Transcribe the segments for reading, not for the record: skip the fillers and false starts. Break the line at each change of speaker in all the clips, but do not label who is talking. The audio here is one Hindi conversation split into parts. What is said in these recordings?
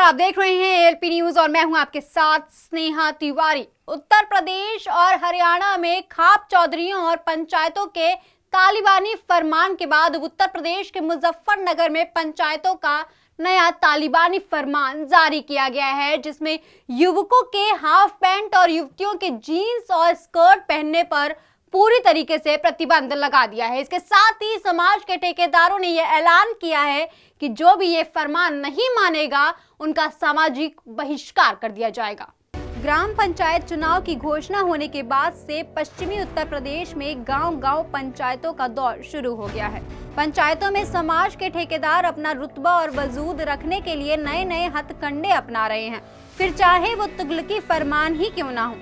आप देख रहे हैं एएलपी न्यूज और मैं हूं आपके साथ स्नेहा तिवारी। उत्तर प्रदेश और हरियाणा में खाप चौधरियों और पंचायतों के तालिबानी फरमान के बाद उत्तर प्रदेश के मुजफ्फरनगर में पंचायतों का नया तालिबानी फरमान जारी किया गया है, जिसमें युवकों के हाफ पैंट और युवतियों के जीन्स और स्कर्ट पहनने पर पूरी तरीके से प्रतिबंध लगा दिया है। इसके साथ ही समाज के ठेकेदारों ने यह ऐलान किया है कि जो भी ये फरमान नहीं मानेगा उनका सामाजिक बहिष्कार कर दिया जाएगा। ग्राम पंचायत चुनाव की घोषणा होने के बाद से पश्चिमी उत्तर प्रदेश में गांव-गांव पंचायतों का दौर शुरू हो गया है। पंचायतों में समाज के ठेकेदार अपना रुतबा और वजूद रखने के लिए नए-नए हथकंडे अपना रहे हैं, फिर चाहे वो तुगलकी फरमान ही क्यों ना हो।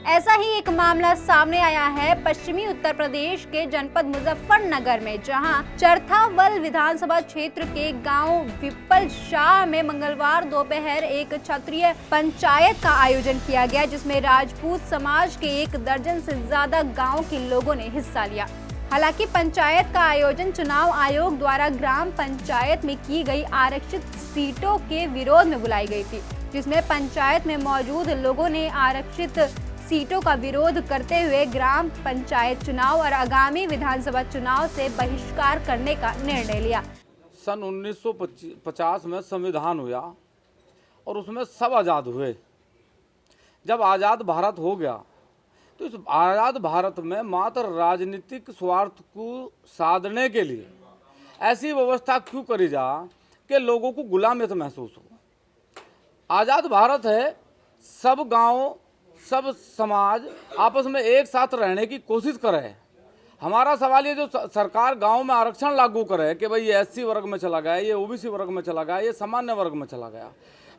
ऐसा ही एक मामला सामने आया है पश्चिमी उत्तर प्रदेश के जनपद मुजफ्फरनगर में, जहां चरथावल विधानसभा क्षेत्र के गांव विप्पल शाह में मंगलवार दोपहर एक क्षत्रिय पंचायत का आयोजन किया गया, जिसमें राजपूत समाज के 1 दर्जन से ज्यादा गांव के लोगों ने हिस्सा लिया। हालांकि पंचायत का आयोजन चुनाव आयोग द्वारा ग्राम पंचायत में की गई आरक्षित सीटों के विरोध में बुलाई गई थी, जिसमें पंचायत में मौजूद लोगों ने आरक्षित सीटों का विरोध करते हुए ग्राम पंचायत चुनाव और आगामी विधानसभा चुनाव से बहिष्कार करने का निर्णय लिया।
सन 1950 में संविधान हुआ और उसमें सब आज़ाद हुए। जब आज़ाद भारत हो गया तो इस आज़ाद भारत में मात्र राजनीतिक स्वार्थ को साधने के लिए ऐसी व्यवस्था क्यों करी जा कि लोगों को गुलामियत महसूस हो। आज़ाद भारत है, सब गांव सब समाज आपस में एक साथ रहने की कोशिश करे। हमारा सवाल ये जो सरकार गांव में आरक्षण लागू करे कि भाई ये एससी वर्ग में चला गया, ये ओबीसी वर्ग में चला गया, ये सामान्य वर्ग में चला गया,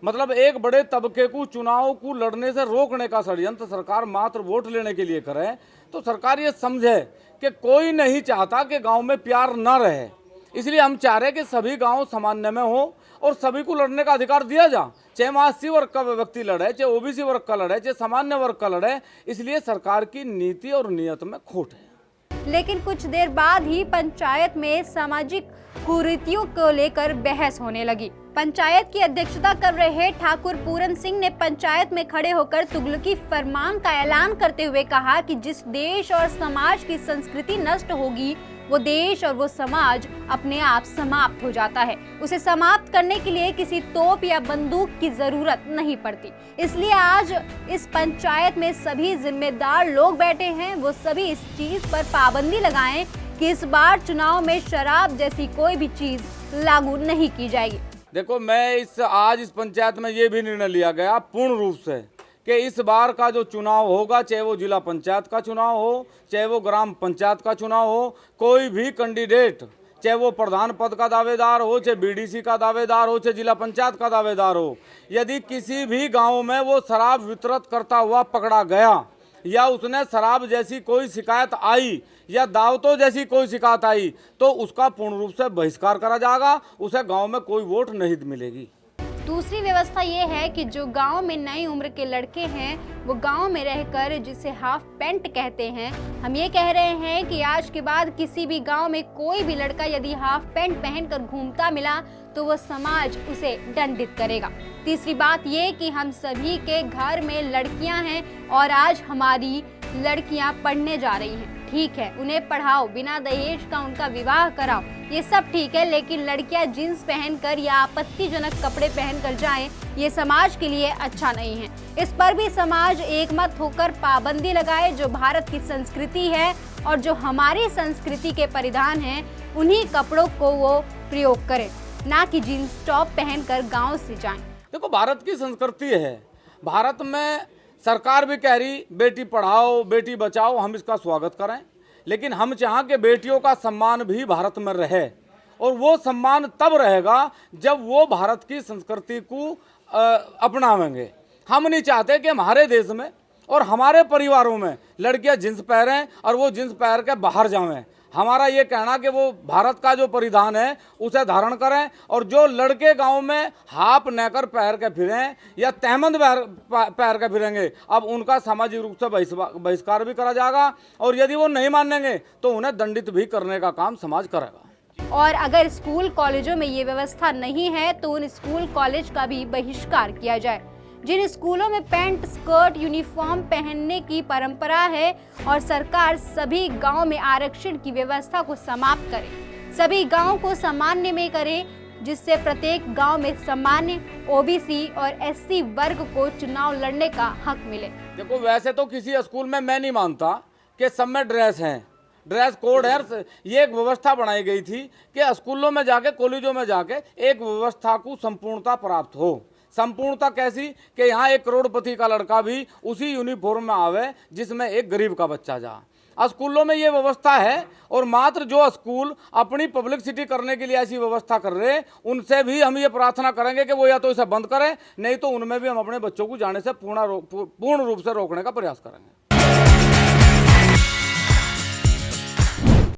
मतलब एक बड़े तबके को चुनाव को लड़ने से रोकने का षड्यंत्र सरकार मात्र वोट लेने के लिए करे, तो सरकार ये समझे कि कोई नहीं चाहता कि गाँव में प्यार न रहे, इसलिए हम चाह रहे कि सभी गाँव सामान्य में हो और सभी को लड़ने का अधिकार दिया जा, चाहे वहाँ एससी वर्ग का व्यक्ति लड़े, चाहे ओबीसी वर्ग का लड़े, चाहे सामान्य वर्ग का लड़े। इसलिए सरकार की नीति और नियत में खोट है।
लेकिन कुछ देर बाद ही पंचायत में सामाजिक कुरीतियों को लेकर बहस होने लगी। पंचायत की अध्यक्षता कर रहे ठाकुर पूरन सिंह ने पंचायत में खड़े होकर तुगलकी फरमान का ऐलान करते हुए कहा कि जिस देश और समाज की संस्कृति नष्ट होगी वो देश और वो समाज अपने आप समाप्त हो जाता है। उसे समाप्त करने के लिए किसी तोप या बंदूक की जरूरत नहीं पड़ती। इसलिए आज इस पंचायत में सभी जिम्मेदार लोग बैठे हैं, वो सभी इस चीज पर पाबंदी लगाएं कि इस बार चुनाव में शराब जैसी कोई भी चीज लागू नहीं की जाएगी।
देखो, मैं आज इस पंचायत में ये भी निर्णय लिया गया पूर्ण रूप से कि इस बार का जो चुनाव होगा, चाहे वो जिला पंचायत का चुनाव हो, चाहे वो ग्राम पंचायत का चुनाव हो, कोई भी कैंडिडेट, चाहे वो प्रधान पद का दावेदार हो, चाहे बीडीसी का दावेदार हो, चाहे जिला पंचायत का दावेदार हो, यदि किसी भी गांव में वो शराब वितरित करता हुआ पकड़ा गया या उसने शराब जैसी कोई शिकायत आई या दावतों जैसी कोई शिकायत आई, तो उसका पूर्ण रूप से बहिष्कार करा जाएगा, उसे गाँव में कोई वोट नहीं मिलेगी।
दूसरी व्यवस्था ये है कि जो गांव में नई उम्र के लड़के हैं वो गांव में रहकर, जिसे हाफ पैंट कहते हैं, हम ये कह रहे हैं कि आज के बाद किसी भी गांव में कोई भी लड़का यदि हाफ पैंट पहनकर घूमता मिला तो वो समाज उसे दंडित करेगा। तीसरी बात ये कि हम सभी के घर में लड़कियां हैं और आज हमारी लड़कियां पढ़ने जा रही हैं, ठीक है, उन्हें पढ़ाओ, बिना दहेज का उनका विवाह कराओ, ये सब ठीक है, लेकिन लड़कियां जींस पहनकर या आपत्तिजनक कपड़े पहनकर जाएं, ये समाज के लिए अच्छा नहीं है। इस पर भी समाज एकमत होकर पाबंदी लगाए। जो भारत की संस्कृति है और जो हमारी संस्कृति के परिधान हैं, उन्हीं कपड़ों को वो प्रयोग करें, ना कि जींस टॉप पहनकर गाँव से जाएं।
देखो, भारत की संस्कृति है, भारत में सरकार भी कह रही बेटी पढ़ाओ बेटी बचाओ, हम इसका स्वागत करें, लेकिन हम चाहें कि बेटियों का सम्मान भी भारत में रहे, और वो सम्मान तब रहेगा जब वो भारत की संस्कृति को अपनावेंगे। हम नहीं चाहते कि हमारे देश में और हमारे परिवारों में लड़कियां जींस पहनें और वो जींस पहन के बाहर जावें। हमारा ये कहना कि वो भारत का जो परिधान है उसे धारण करें, और जो लड़के गांव में हाफ नेकर पहन के फिरें या तहमंद पहन के फिरेंगे, अब उनका सामाजिक रूप से बहिष्कार भी करा जाएगा, और यदि वो नहीं मानेंगे तो उन्हें दंडित भी करने का काम समाज करेगा।
और अगर स्कूल कॉलेजों में ये व्यवस्था नहीं है तो उन स्कूल कॉलेज का भी बहिष्कार किया जाए। जिन स्कूलों में पैंट स्कर्ट यूनिफॉर्म पहनने की परंपरा है और सरकार सभी गांव में आरक्षण की व्यवस्था को समाप्त करे, सभी गांव को सामान्य में करे, जिससे प्रत्येक गांव में सामान्य ओबीसी और एससी वर्ग को चुनाव लड़ने का हक मिले।
देखो, वैसे तो किसी स्कूल में मैं नहीं मानता कि सब में ड्रेस हैं, ड्रेस कोड है। ये एक व्यवस्था बनाई गई थी कि स्कूलों में जाके, कॉलेजों में जाके एक व्यवस्था को संपूर्णता प्राप्त हो। संपूर्णता कैसी कि यहाँ एक करोड़पति का लड़का भी उसी यूनिफॉर्म में आवे जिसमें एक गरीब का बच्चा जा। स्कूलों में ये व्यवस्था है और मात्र जो स्कूल अपनी पब्लिसिटी करने के लिए ऐसी व्यवस्था कर रहे हैं उनसे भी हम ये प्रार्थना करेंगे कि वो या तो इसे बंद करें, नहीं तो उनमें भी हम अपने बच्चों को जाने से पूर्ण रूप से रोकने का प्रयास करेंगे।